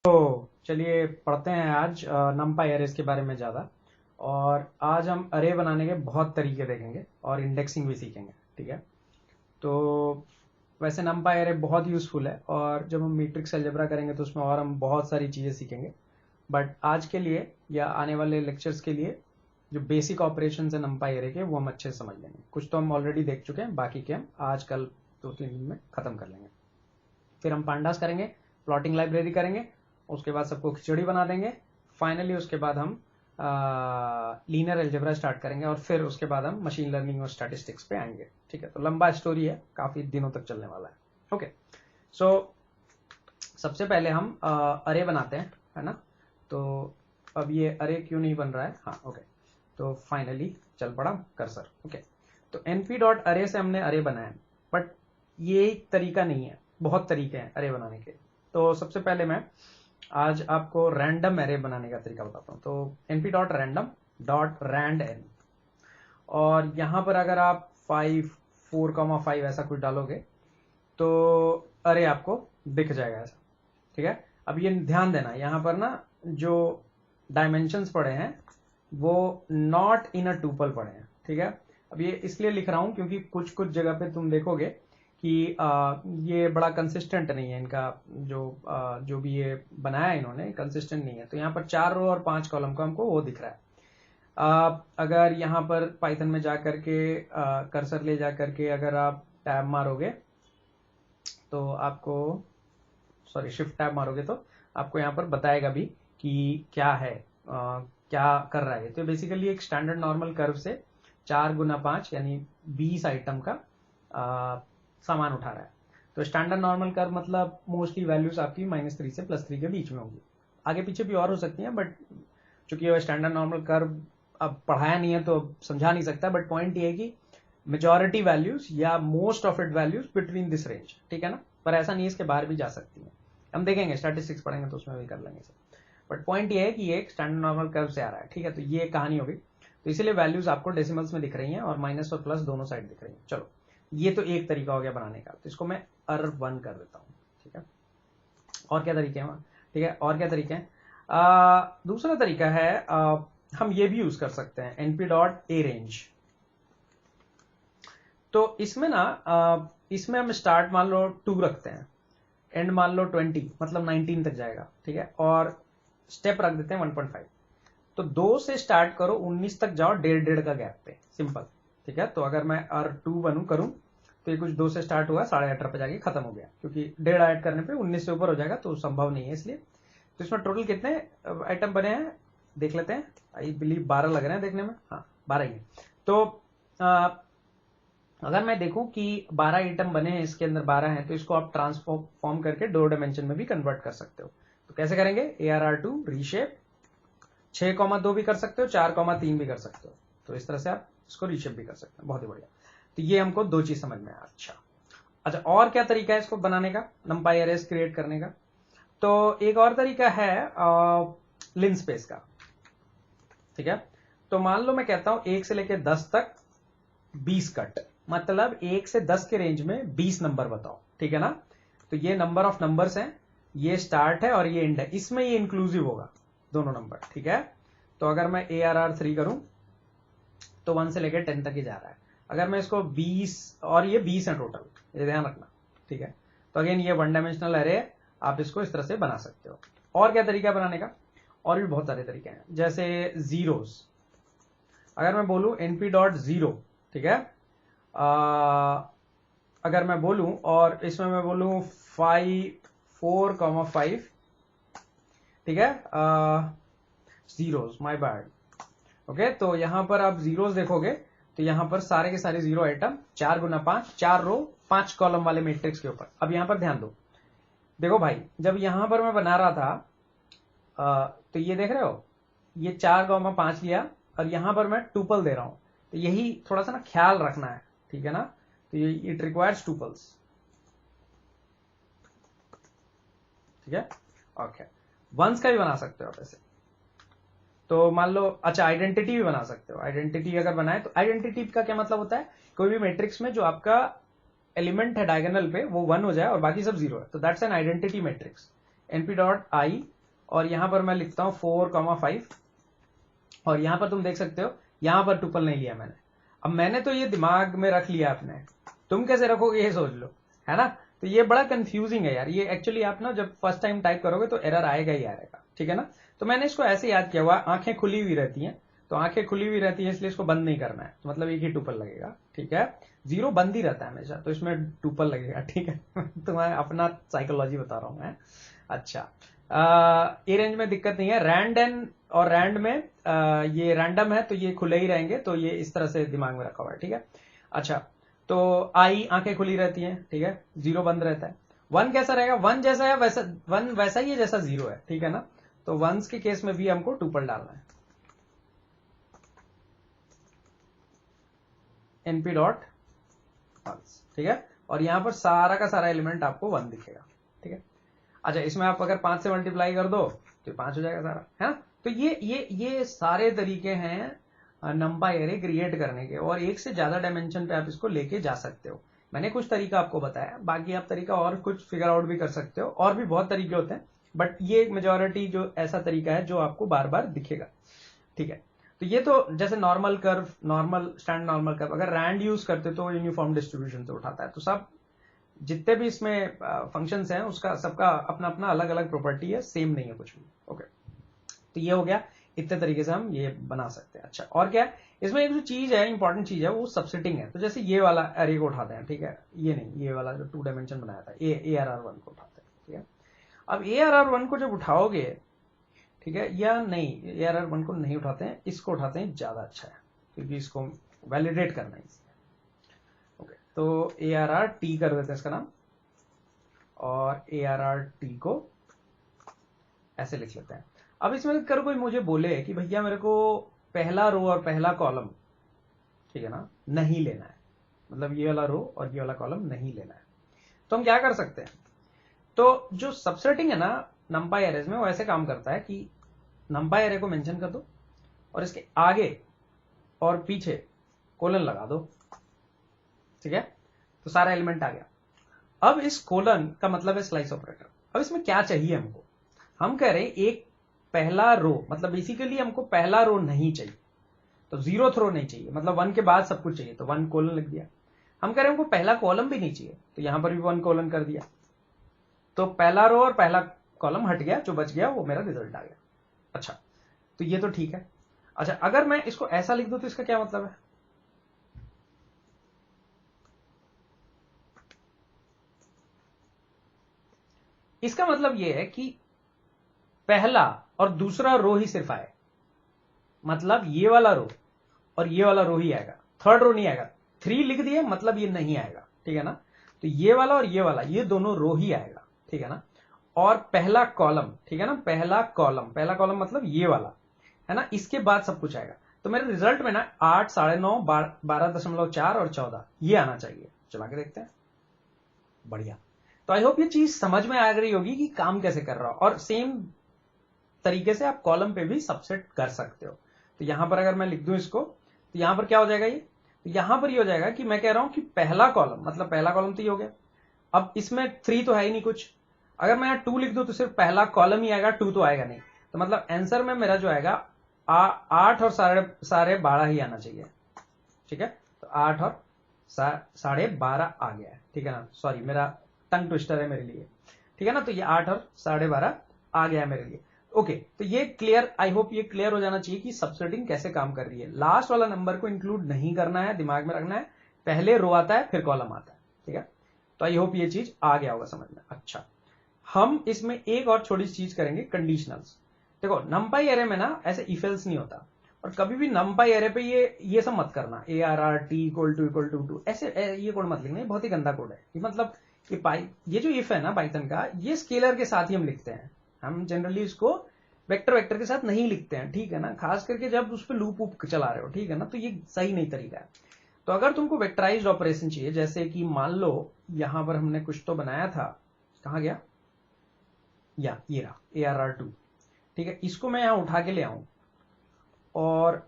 तो चलिए पढ़ते हैं आज नमपाई अरेज के बारे में ज़्यादा। और आज हम अरे बनाने के बहुत तरीके देखेंगे और इंडेक्सिंग भी सीखेंगे। ठीक है, तो वैसे नमपाई अरे बहुत यूज़फुल है और जब हम मैट्रिक्स अलजेब्रा करेंगे तो उसमें और हम बहुत सारी चीज़ें सीखेंगे। बट आज के लिए या आने वाले लेक्चर्स के लिए जो बेसिक ऑपरेशन है नमपाई अरे के वो हम अच्छे से समझ लेंगे। कुछ तो हम ऑलरेडी देख चुके हैं, बाकी के हम आज कल 2-3 दिन में ख़त्म कर लेंगे। फिर हम पांडास करेंगे, प्लॉटिंग लाइब्रेरी करेंगे, उसके बाद सबको खिचड़ी बना देंगे। फाइनली उसके बाद हम लीनियर अलजेब्रा स्टार्ट करेंगे और फिर उसके बाद हम मशीन लर्निंग और स्टैटिस्टिक्स पे आएंगे। ठीक है, तो लंबा स्टोरी है, काफी दिनों तक चलने वाला है। ओके, सो सबसे पहले हम अरे बनाते हैं, है ना। तो अब ये अरे क्यों नहीं बन रहा है, हाँ ओके, तो फाइनली चल पड़ा कर्सर। ओके, तो np.array से हमने अरे बनाया, बट ये एक तरीका नहीं है, बहुत तरीके हैं अरे बनाने के। तो सबसे पहले मैं आज आपको रैंडम एरे बनाने का तरीका बताता हूँ। तो np.random.randn, और यहाँ पर अगर आप 4,5 ऐसा कुछ डालोगे तो अरे आपको दिख जाएगा ऐसा। ठीक है, अब ये ध्यान देना, यहाँ पर ना जो डायमेंशंस पड़े हैं वो नॉट इन अ टूपल पड़े हैं। ठीक है, अब ये इसलिए लिख रहा हूँ क्योंकि कुछ कुछ जगह पे तुम देखोगे कि ये बड़ा कंसिस्टेंट नहीं है, इनका जो भी ये बनाया है इन्होंने कंसिस्टेंट नहीं है। तो यहाँ पर 4 रो और 5 कॉलम का हमको वो दिख रहा है। अगर यहाँ पर पाइथन में जा करके कर्सर ले जा करके अगर आप टैब मारोगे तो आपको, सॉरी शिफ्ट टैब मारोगे तो आपको यहाँ पर बताएगा भी कि क्या है, क्या कर रहा है। तो बेसिकली एक स्टैंडर्ड नॉर्मल कर्व से 4x5 यानी 20 आइटम का सामान उठा रहा है। तो स्टैंडर्ड नॉर्मल कर्व मतलब मोस्टली वैल्यूज आपकी -3 से +3 के बीच में होगी, आगे पीछे भी और हो सकती हैं, बट चूंकि स्टैंडर्ड नॉर्मल कर्व अब पढ़ाया नहीं है तो समझा नहीं सकता। बट पॉइंट ये है कि मेजॉरिटी वैल्यूज या most of it values between this range, ठीक है ना। पर ऐसा नहीं है, इसके बाहर भी जा सकती है, हम देखेंगे स्टैटिस्टिक्स पढ़ेंगे तो उसमें भी कर लेंगे सब। बट पॉइंट ये है कि ये एक स्टैंडर्ड नॉर्मल कर्व से आ रहा है। ठीक है, तो ये कहानी होगी। तो इसीलिए वैल्यूज आपको डेसिमल्स में दिख रही हैं और माइनस और प्लस दोनों साइड दिख रही हैं। चलो, ये तो एक तरीका हो गया बनाने का, तो इसको मैं अर1 कर देता हूँ। ठीक है, और क्या तरीके हैं, ठीक है, और क्या तरीके हैं। दूसरा तरीका है, हम ये भी यूज कर सकते हैं np.arange। तो इसमें ना इसमें हम स्टार्ट मान लो 2 रखते हैं, एंड मान लो 20, मतलब 19 तक जाएगा। ठीक है, और स्टेप रख देते हैं 1.5। तो 2 से स्टार्ट करो, 19 तक जाओ, 1.5 का गैप पे, सिंपल। ठीक है, तो अगर मैं R2 करूं तो ये कुछ 2 से स्टार्ट हुआ, 18.5 पे जाके खत्म हो गया, क्योंकि 1.5 ऐड करने पे 19 से ऊपर हो जाएगा तो संभव नहीं है, इसलिए। तो इसमें टोटल कितने आइटम बने हैं देख लेते हैं। आई बिलीव 12 लग रहे हैं देखने में, हाँ 12 ही है। तो अगर मैं देखूं कि 12 आइटम बने हैं, इसके अंदर 12 हैं, तो इसको आप ट्रांसफॉर्म करके 2 डायमेंशन में भी कन्वर्ट कर सकते हो। तो कैसे करेंगे, ARR2 रीशेप 6,2 भी कर सकते हो, 4,3 भी कर सकते हो। तो इस तरह से आप इसको रीशेप भी कर सकते हैं, बहुत ही बढ़िया। तो ये हमको 2 चीज समझ में आया। अच्छा, और क्या तरीका है इसको बनाने का, नंपाई अरेज क्रिएट करने का। तो एक और तरीका है लिनस्पेस का। ठीक है, तो मान लो मैं कहता हूं 1 से लेकर 10 तक 20 कट, मतलब 1 से 10 के रेंज में 20 नंबर बताओ। ठीक है ना, तो ये नंबर ऑफ नंबर्स हैं, ये स्टार्ट है और ये एंड है, इसमें ये इंक्लूसिव होगा दोनों नंबर। ठीक है, तो अगर मैं ARR3 करूं तो 1 से लेकर 10 तक ही जा रहा है। अगर मैं इसको 20, और ये 20 है टोटल, ये ध्यान रखना। ठीक है, तो अगेन ये 1 डायमेंशनल अरे है, आप इसको इस तरह से बना सकते हो। और क्या तरीका बनाने का, और भी बहुत सारे तरीके हैं, जैसे जीरोस। अगर मैं बोलूं np.0, ठीक है, अगर मैं बोलूं और इसमें मैं बोलूं 4,5, ठीक है, जीरोस, माय बैड। ओके, तो यहां पर आप जीरोस देखोगे तो यहां पर सारे के सारे 0 आइटम, 4x5, 4 रो 5 कॉलम वाले मैट्रिक्स के ऊपर। अब यहां पर ध्यान दो, देखो भाई, जब यहां पर मैं बना रहा था तो ये देख रहे हो, ये 4,5 लिया और यहां पर मैं टूपल दे रहा हूं। तो यही थोड़ा सा ना ख्याल रखना है, ठीक है ना। तो ये इट रिक्वायर्स टूपल्स। ठीक है, ओके, वंस का भी बना सकते हो आप ऐसे। तो मान लो, अच्छा, आइडेंटिटी भी बना सकते हो। आइडेंटिटी अगर बनाए तो आइडेंटिटी का क्या मतलब होता है, कोई भी मैट्रिक्स में जो आपका एलिमेंट है डायगोनल पे वो 1 हो जाए और बाकी सब 0 है, तो that's an identity matrix. np.i और यहां पर मैं लिखता हूं 4,5 और यहां पर तुम देख सकते हो यहां पर टुपल नहीं लिया मैंने। अब मैंने तो ये दिमाग में रख लिया आपने, तुम कैसे रखोगे ये सोच लो, है ना। तो ये बड़ा कंफ्यूजिंग है यार, ये एक्चुअली आप ना जब फर्स्ट टाइम टाइप करोगे तो एरर आएगा ही आएगा, ठीक है ना। तो मैंने इसको ऐसे याद किया हुआ, आंखें खुली हुई रहती हैं, तो आंखें खुली हुई रहती है इसलिए इसको बंद नहीं करना है, तो मतलब एक ही टुपल लगेगा, ठीक है। जीरो बंद ही रहता है हमेशा, तो इसमें टुपल लगेगा, ठीक है। तुम्हें अपना साइकोलॉजी बता रहा हूं मैं। अच्छा, ए रेंज में दिक्कत नहीं है, रैंड एंड और रैंड में ये रैंडम है तो ये खुले ही रहेंगे, तो ये इस तरह से दिमाग में रखा हुआ है, ठीक है। अच्छा, तो आई आंखें खुली रहती हैं, ठीक है, जीरो बंद रहता है। वन कैसा रहेगा, वन जैसा है वैसा, वन वैसा ही है जैसा जीरो है, ठीक है ना। तो वंस के केस में भी हमको टुपल डालना है, np डॉट वंस, ठीक है। और यहां पर सारा का सारा एलिमेंट आपको वन दिखेगा, ठीक है। अच्छा, इसमें आप अगर 5 से मल्टीप्लाई कर दो तो 5 हो जाएगा सारा, है ना। तो ये सारे तरीके हैं नंपाई एरे क्रिएट करने के, और एक से ज्यादा डायमेंशन पे आप इसको लेके जा सकते हो। मैंने कुछ तरीका आपको बताया, बाकी आप तरीका और कुछ फिगर आउट भी कर सकते हो, और भी बहुत तरीके होते हैं, बट ये मेजोरिटी जो ऐसा तरीका है जो आपको बार बार दिखेगा, ठीक है। तो ये तो जैसे normal curve, normal stand normal curve, अगर रैंड यूज करते तो यूनिफॉर्म डिस्ट्रीब्यूशन से उठाता है। तो सब जितने भी इसमें फंक्शंस हैं उसका सबका अपना अपना अलग अलग प्रॉपर्टी है, सेम नहीं है कुछ भी, ओके। तो ये हो गया, इतने तरीके से हम ये बना सकते हैं। अच्छा, और क्या है इसमें, एक जो चीज है, इंपॉर्टेंट चीज है, वो सबसेटिंग है। तो जैसे ये वाला एरे को उठाते हैं, ठीक है, ये नहीं, ये वाला जो 2 डायमेंशन बनाया था, ARR1 को उठाते हैं, ठीक है। अब ARR1 को जब उठाओगे, ठीक है, या नहीं, ARR1 को नहीं उठाते हैं, इसको उठाते हैं, ज्यादा अच्छा है, क्योंकि इसको वैलिडेट करना है इसलिए, ओके। तो ARRT कर देते हैं इसका नाम, और ARRT को ऐसे लिख लेते हैं। अब इसमें अगर कोई मुझे बोले कि भैया मेरे को पहला रो और पहला कॉलम, ठीक है ना, नहीं लेना है, मतलब ये वाला रो और ये वाला कॉलम नहीं लेना है, तो हम क्या कर सकते हैं। तो जो सबसेटिंग है ना नंपाई एरेज में, वो ऐसे काम करता है कि नंपाई एरे को मेंशन कर दो और इसके आगे और पीछे कोलन लगा दो, ठीक है। तो सारा एलिमेंट आ गया। अब इस कोलन का मतलब है स्लाइस ऑपरेटर। अब इसमें क्या चाहिए हमको, हम कह रहे हैं एक पहला रो, मतलब बेसिकली हमको पहला रो नहीं चाहिए, तो 0th रो नहीं चाहिए, मतलब 1 के बाद सब कुछ चाहिए, तो 1 कोलन लिख दिया। हम कह रहे हैं हमको पहला कॉलम भी नहीं चाहिए, तो यहां पर भी 1 कोलन कर दिया, तो पहला रो और पहला कॉलम हट गया, जो बच गया वो मेरा रिजल्ट आ गया। अच्छा, तो ये तो ठीक है। अच्छा, अगर मैं इसको ऐसा लिख दूं तो इसका क्या मतलब है, इसका मतलब यह है कि पहला और दूसरा रो ही सिर्फ आए, मतलब ये वाला रो और ये वाला रो ही आएगा, थर्ड रो नहीं आएगा। 3 लिख दिए मतलब ये नहीं आएगा, ठीक है ना। तो ये वाला और ये वाला, ये दोनों रो ही आएगा, ठीक है ना। और पहला कॉलम, ठीक है ना, पहला कॉलम मतलब ये वाला, है ना, इसके बाद सब कुछ आएगा। तो मेरे रिजल्ट में ना 8, 9.5, 12.4 और 14 ये आना चाहिए। चला के देखते हैं, बढ़िया। तो आई होप ये चीज समझ में आ गई होगी कि काम कैसे कर रहा हो, और सेम तरीके से आप कॉलम पे भी सबसेट कर सकते हो। तो यहां पर अगर मैं लिख दूं इसको, तो यहां पर क्या हो जाएगा, ये तो यहां पर ये हो जाएगा कि मैं कह रहा हूं कि पहला कॉलम, मतलब पहला कॉलम तो ये हो गया। अब इसमें 3 तो है ही नहीं कुछ, अगर मैं यहां 2 लिख दूं तो सिर्फ पहला कॉलम ही आएगा, 2 तो आएगा नहीं। तो मतलब आंसर में मेरा जो आएगा 8 और साढ़े 12 ही आना चाहिए, ठीक है। तो 8 और 12.5 आ गया है, ठीक है ना। सॉरी, मेरा टंग ट्विस्टर है मेरे लिए, ठीक है ना। तो ये 8 और 12.5 आ गया है मेरे लिए, ओके। तो ये क्लियर, आई होप ये क्लियर हो जाना चाहिए कि सबसेटिंग कैसे काम कर रही है। लास्ट वाला नंबर को इंक्लूड नहीं करना है, दिमाग में रखना है, पहले रो आता है फिर कॉलम आता है, ठीक है। तो आई होप ये चीज आ गया होगा समझ में। अच्छा, हम इसमें एक और छोटी सी चीज करेंगे, कंडीशनल्स। देखो नंपाई एरे में ना ऐसे इफ एल्स नहीं होता, और कभी भी नंपाई एरे पे ये सब मत करना, ARRT इक्वल टू ऐसे ये कोड मत लिखना, ये बहुत ही गंदा कोड है। ये मतलब ये जो इफ है ना पाइथन का, ये स्केलर के साथ ही हम लिखते हैं, हम जनरली इसको वेक्टर के साथ नहीं लिखते हैं, ठीक है ना। खास करके जब उस पर लूप वूप चला रहे हो, ठीक है ना, तो ये सही नहीं तरीका है। तो अगर तुमको वेक्टराइज्ड ऑपरेशन चाहिए, जैसे कि मान लो यहां पर हमने कुछ तो बनाया था, कहां गया, या ये रहा ARR2, ठीक है। इसको मैं यहां उठा के ले आऊं और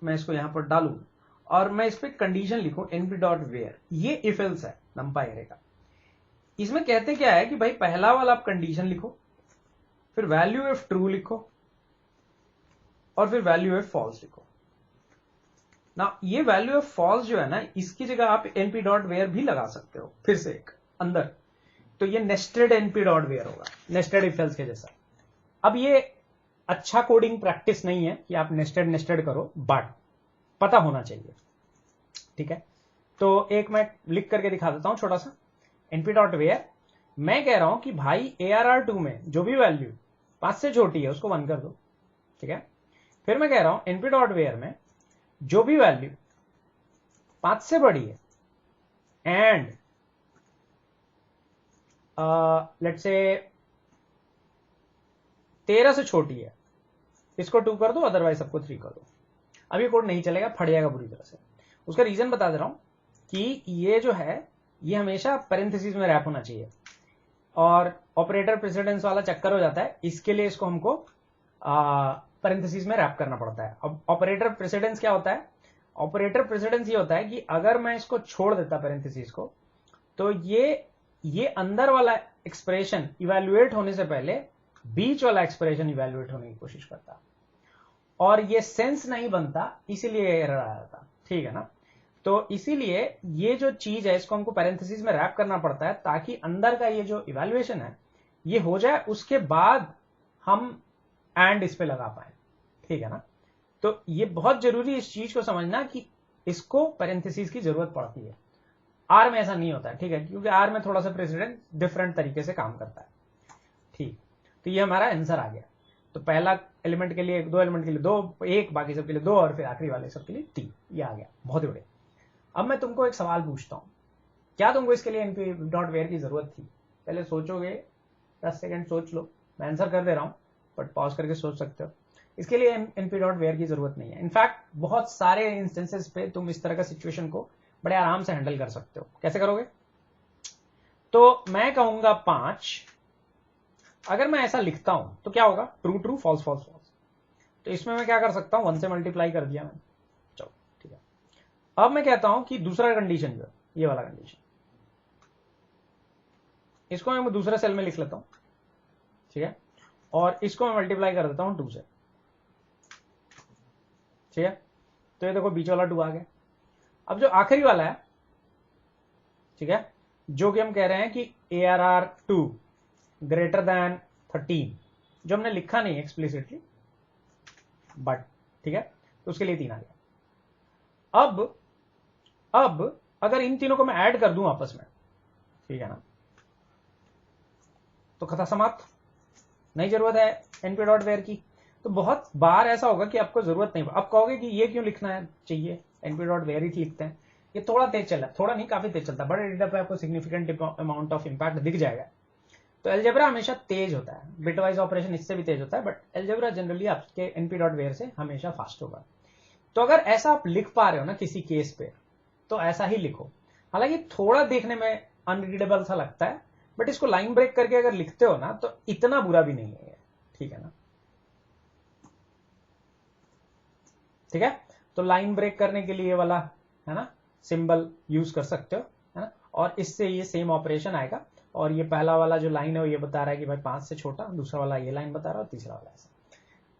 मैं इसको यहां पर डालूं, और मैं इस पर कंडीशन लिखूं np.where, ये इफ एल्स है नंपाई एरे का। इसमें कहते क्या है कि भाई पहला वाला आप कंडीशन लिखो, फिर वैल्यू इफ ट्रू लिखो और फिर वैल्यू इफ फॉल्स लिखो ना। ये वैल्यू ऑफ फॉल्स जो है ना, इसकी जगह आप np डॉट वेयर भी लगा सकते हो फिर से एक अंदर, तो ये नेस्टेड np डॉट वेयर होगा, नेस्टेड इफ एल्स के जैसा। अब ये अच्छा कोडिंग प्रैक्टिस नहीं है कि आप नेस्टेड नेस्टेड करो, बट पता होना चाहिए, ठीक है। तो एक मैं लिख करके दिखा देता हूं छोटा सा, np डॉट वेयर। मैं कह रहा हूं कि भाई ARR2 में जो भी वैल्यू 5 से छोटी है उसको 1 कर दो, ठीक है। फिर मैं कह रहा हूं np डॉट वेयर में जो भी वैल्यू 5 से बड़ी है एंड लेट्स से 13 से छोटी है, इसको 2 कर दो, अदरवाइज सबको 3 कर दो। अब ये कोड नहीं चलेगा, फट जाएगा बुरी तरह से। उसका रीजन बता दे रहा हूं कि ये जो है ये हमेशा पैरेंथेसिस में रैप होना चाहिए और ऑपरेटर प्रेसिडेंस वाला चक्कर हो जाता है, इसके लिए इसको हमको पैरेंथेसिस में रैप करना पड़ता है। अब ऑपरेटर प्रेसिडेंस क्या होता है? ऑपरेटर प्रेसिडेंस ये होता है कि अगर मैं इसको छोड़ देता पैरेंथेसिस को, तो ये अंदर वाला एक्सप्रेशन इवैल्यूएट होने से पहले बीच वाला एक्सप्रेशन इवैल्यूएट होने की कोशिश करता, और ये सेंस नहीं बनता, इसीलिए एरर आ जाता, ठीक है ना। तो इसीलिए ये जो चीज है इसको हमको पैरेंथेसिस में रैप करना पड़ता है, ताकि अंदर का ये जो इवैल्यूएशन है ये हो जाए, उसके बाद हम एंड इस पे लगा पाए, ठीक है ना। तो ये बहुत जरूरी इस चीज को समझना कि इसको पैरेंथेसिस की जरूरत पड़ती है। आर में ऐसा नहीं होता है, ठीक है, क्योंकि आर में थोड़ा सा प्रेसिडेंस डिफरेंट तरीके से काम करता है, ठीक। तो ये हमारा आंसर आ गया। तो पहला एलिमेंट के लिए 2 एलिमेंट के लिए 2, 1 बाकी सब के लिए 2 और फिर आखिरी वाले सब के लिए 3, ये आ गया, बहुत बड़े। अब मैं तुमको एक सवाल पूछता हूं, क्या तुमको इसके लिए np डॉट वेयर की जरूरत थी? पहले सोचोगे, 10 सेकंड सोच लो, मैं आंसर कर दे रहा हूं बट पॉज करके सोच सकते हो। इसके लिए np डॉट वेयर की जरूरत नहीं है। इनफैक्ट बहुत सारे इंस्टेंसेस पे तुम इस तरह का सिचुएशन को बड़े आराम से हैंडल कर सकते हो। कैसे करोगे? तो मैं कहूंगा 5, अगर मैं ऐसा लिखता हूं तो क्या होगा? True true, false false false. तो इसमें मैं क्या कर सकता हूं? 1 से मल्टीप्लाई कर दिया मैंने, चलो ठीक है। अब मैं कहता हूं कि दूसरा कंडीशन जो है, ये वाला कंडीशन, इसको मैं दूसरे सेल में लिख लेता हूं, ठीक है, और इसको मैं मल्टीप्लाई कर देता हूं 2 से, ठीक है। तो ये देखो बीच वाला 2 आ गया। अब जो आखिरी वाला है, ठीक है, जो कि हम कह रहे हैं कि ARR2 ग्रेटर देन 13, जो हमने लिखा नहीं एक्सप्लिसिटली बट, ठीक है, तो उसके लिए 3 आ गया। अब अगर इन तीनों को मैं ऐड कर दूं आपस में, ठीक है ना, तो कथा समाप्त, नहीं जरूरत है np डॉट वेयर की। तो बहुत बार ऐसा होगा कि आपको जरूरत नहीं, अब कहोगे कि ये क्यों लिखना है चाहिए, np डॉट वेयर ही लिखते हैं। ये थोड़ा तेज चला, थोड़ा नहीं काफी तेज चलता है, बड़े डेटा पे आपको सिग्निफिकेंट अमाउंट ऑफ इंपैक्ट दिख जाएगा। तो एल्जेब्रा हमेशा तेज होता है, बिटवाइज ऑपरेशन इससे भी तेज होता है, बट एल्जेब्रा जनरली आपके np डॉट वेयर से हमेशा फास्ट होगा। तो अगर ऐसा आप लिख पा रहे हो ना किसी केस पे, तो ऐसा ही लिखो। हालांकि थोड़ा देखने में अनरीडेबल सा लगता है, बट इसको लाइन ब्रेक करके अगर लिखते हो ना तो इतना बुरा भी नहीं है, ठीक है ना। ठीक है, तो लाइन ब्रेक करने के लिए वाला है ना सिंबल यूज कर सकते हो, है ना, और इससे ये सेम ऑपरेशन आएगा। और ये पहला वाला जो लाइन है वो ये बता रहा है कि भाई 5 से छोटा, दूसरा वाला ये लाइन बता रहा है, और तीसरा वाला ऐसा।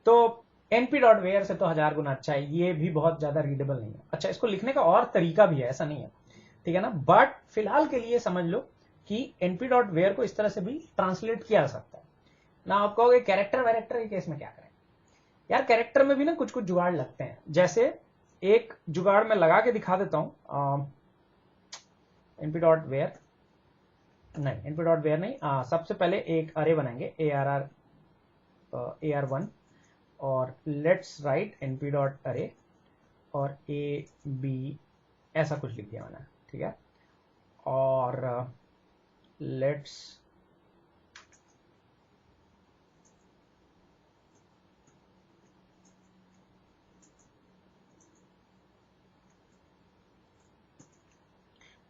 तो np डॉट वेयर से तो 1000 गुना अच्छा है, ये भी बहुत ज्यादा रीडेबल नहीं है। अच्छा, इसको लिखने का और तरीका भी है, ऐसा नहीं है, ठीक है ना, बट फिलहाल के लिए समझ लो कि np डॉट वेयर को इस तरह से भी ट्रांसलेट किया जा सकता है ना। आप कहोगे कैरेक्टर वैरेक्टर के केस में क्या करें? यार कैरेक्टर में भी ना कुछ कुछ जुगाड़ लगते हैं। जैसे एक जुगाड़ मैं लगा के दिखा देता हूं, np डॉट वेयर नहीं, np डॉट वेयर नहीं, सबसे पहले एक अरे बनाएंगे AR1 और लेट्स राइट np डॉट अरे और AB ऐसा कुछ लिख दिया मैंने, ठीक है, और लेट्स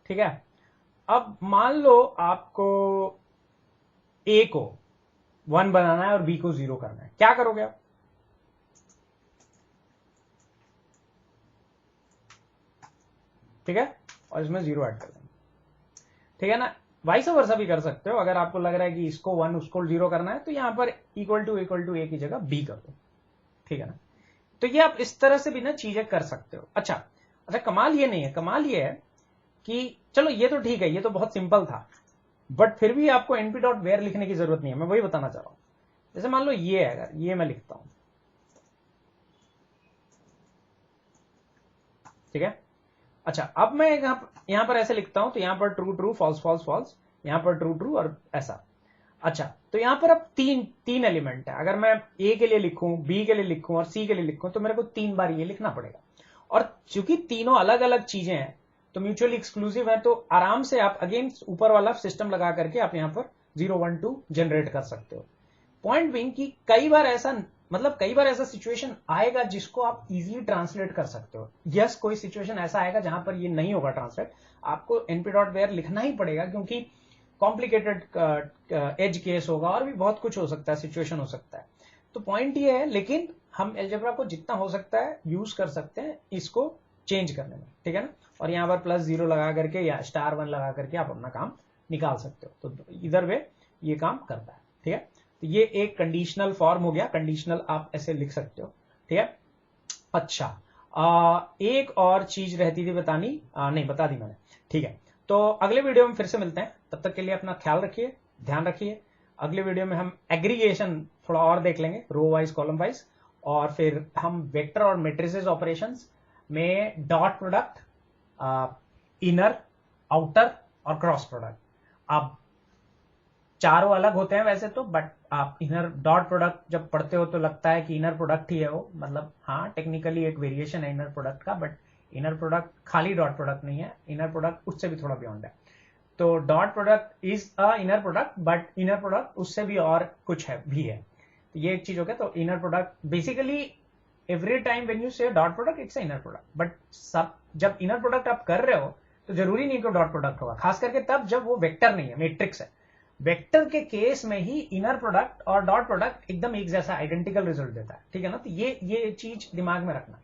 ठीक है। अब मान लो आपको A को 1 बनाना है और B को 0 करना है, क्या करोगे आप? ठीक है, और इसमें 0 ऐड कर देंगे, ठीक है ना। वाइस वर्सा भी कर सकते हो, अगर आपको लग रहा है कि इसको 1 उसको 0 करना है तो यहां पर इक्वल टू ए की जगह बी कर दो, ठीक है ना। तो ये आप इस तरह से भी ना चीजें कर सकते हो। अच्छा, कमाल ये नहीं है, कमाल ये है कि चलो ये तो ठीक है, ये तो बहुत सिंपल था, बट फिर भी आपको np.where लिखने की जरूरत नहीं है। मैं वही बताना चाह रहा हूं। जैसे मान लो ये है, अगर ये मैं लिखता हूं, ठीक है। अच्छा, अब मैं यहां पर ऐसे लिखता हूं, तो यहां पर true true, false false false, यहां पर ट्रू ट्रू और ऐसा। अच्छा, तो यहां पर अब तीन एलिमेंट है। अगर मैं ए के लिए लिखूं, बी के लिए लिखूं और सी के लिए लिखूं, तो मेरे को 3 बार ये लिखना पड़ेगा। और चूंकि तीनों अलग अलग चीजें हैं तो म्यूचुअली एक्सक्लूसिव है, तो आराम से आप अगेन ऊपर वाला सिस्टम लगा करके आप यहां पर 0 1 2 जनरेट कर सकते हो। पॉइंट बीइंग कि कई बार ऐसा सिचुएशन आएगा जिसको आप इजीली ट्रांसलेट कर सकते हो। यस, कोई सिचुएशन ऐसा आएगा जहां पर ये नहीं होगा ट्रांसलेट, आपको np.where लिखना ही पड़ेगा, क्योंकि कॉम्प्लिकेटेड एज केस होगा और भी बहुत कुछ हो सकता है, सिचुएशन हो सकता है। तो पॉइंट ये है, लेकिन हम एल्जेब्रा को जितना हो सकता है यूज कर सकते हैं इसको चेंज करने में, ठीक है ना। और यहां पर +0 लगा करके या *1 लगा करके आप अपना काम निकाल सकते हो। तो इधर वे ये काम करता है, ठीक है। तो ये एक कंडीशनल फॉर्म हो गया, कंडीशनल आप ऐसे लिख सकते हो, ठीक है। अच्छा, एक और चीज रहती थी बतानी, नहीं बता दी मैंने, ठीक है। तो अगले वीडियो में फिर से मिलते हैं, तब तक के लिए अपना ख्याल रखिए, ध्यान रखिए। अगले वीडियो में हम एग्रीगेशन थोड़ा और देख लेंगे, रो वाइज कॉलम वाइज, और फिर हम वेक्टर और मैट्रिसेस ऑपरेशंस में डॉट प्रोडक्ट, इनर, आउटर और क्रॉस प्रोडक्ट। अब चारों अलग होते हैं वैसे तो, बट आप इनर डॉट प्रोडक्ट जब पढ़ते हो तो लगता है कि इनर प्रोडक्ट ही है वो, मतलब हाँ टेक्निकली एक वेरिएशन है इनर प्रोडक्ट का, बट इनर प्रोडक्ट खाली डॉट प्रोडक्ट नहीं है, इनर प्रोडक्ट उससे भी थोड़ा बियॉन्ड है। तो dot product is a inner product, but inner product उससे भी और कुछ है भी है। तो ये एक चीज हो गया। तो inner product basically every time when you say dot product it's a inner product, but सब जब इनर प्रोडक्ट आप कर रहे हो तो जरूरी नहीं कि डॉट प्रोडक्ट होगा, खास करके तब जब वो वेक्टर नहीं है, मैट्रिक्स है। वेक्टर के केस में ही इनर प्रोडक्ट और डॉट प्रोडक्ट एकदम एक जैसा आइडेंटिकल रिजल्ट देता है, ठीक है ना। तो ये चीज दिमाग में रखना,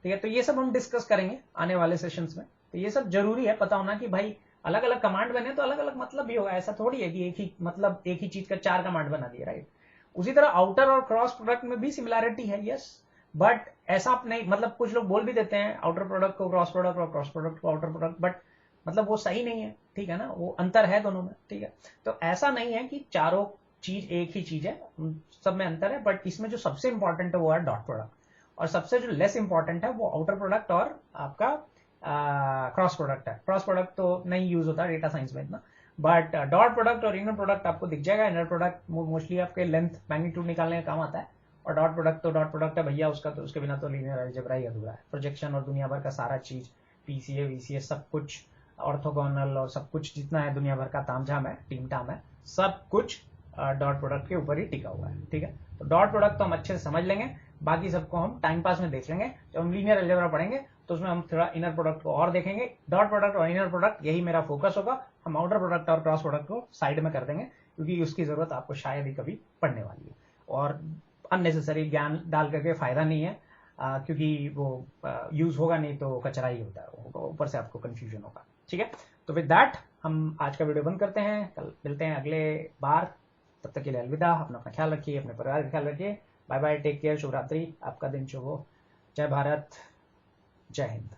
ठीक है। तो ये सब हम डिस्कस करेंगे आने वाले सेशंस में। तो ये सब जरूरी है पता होना कि भाई अलग अलग कमांड बने तो अलग अलग मतलब भी होगा, ऐसा थोड़ी है कि एक ही मतलब एक ही चीज का 4 कमांड बना दिया, राइट। उसी तरह आउटर और क्रॉस प्रोडक्ट में भी सिमिलैरिटी है, यस, बट ऐसा आप नहीं, मतलब कुछ लोग बोल भी देते हैं आउटर प्रोडक्ट को क्रॉस प्रोडक्ट और क्रॉस प्रोडक्ट को आउटर प्रोडक्ट, बट मतलब वो सही नहीं है, ठीक है ना, वो अंतर है दोनों में, ठीक है। तो ऐसा नहीं है कि चारों चीज एक ही चीज है, सब में अंतर है, बट इसमें जो सबसे इंपॉर्टेंट है वो है डॉट प्रोडक्ट, और सबसे जो लेस इंपॉर्टेंट है वो आउटर प्रोडक्ट और आपका क्रॉस प्रोडक्ट है। क्रॉस प्रोडक्ट तो नहीं यूज होता डेटा साइंस में इतना, बट डॉट प्रोडक्ट और इनर प्रोडक्ट आपको दिख जाएगा। इनर प्रोडक्ट मोस्टली आपके लेंथ मैग्नीट्यूड निकालने का काम आता है, और डॉट प्रोडक्ट तो डॉट प्रोडक्ट है भैया, उसका तो उसके बिना तो लीनियर अलजेब्रा ही अधूरा है। प्रोजेक्शन और दुनिया भर का सारा चीज, पीसीए वीसीए सब कुछ, ऑर्थोगोनल और सब कुछ जितना है दुनिया भर का तामझाम है, टीम टाम है, सब कुछ डॉट प्रोडक्ट के ऊपर ही टिका हुआ है, ठीक है। तो डॉट प्रोडक्ट तो हम अच्छे से समझ लेंगे, बाकी सबको हम टाइम पास में देख लेंगे। जब हम लीनियर अलजेब्रा पढ़ेंगे तो उसमें हम थोड़ा इनर प्रोडक्ट को और देखेंगे। डॉट प्रोडक्ट और इनर प्रोडक्ट यही मेरा फोकस होगा। हम आउटर प्रोडक्ट और क्रॉस प्रोडक्ट को साइड में कर देंगे, क्योंकि उसकी जरूरत आपको शायद ही कभी पड़ने वाली है, और अननेसेसरी ज्ञान डाल करके फायदा नहीं है, क्योंकि वो यूज होगा नहीं तो कचरा ही होता है, ऊपर से आपको कंफ्यूजन होगा, ठीक है। तो विद दैट हम आज का वीडियो बंद करते हैं, कल मिलते हैं अगले बार। तब तक के लिए अलविदा, अपना ख्याल रखिए, अपने परिवार का ख्याल रखिए। बाय बाय, टेक केयर, शुभ रात्रि, आपका दिन शुभ हो। जय भारत, जय हिंद।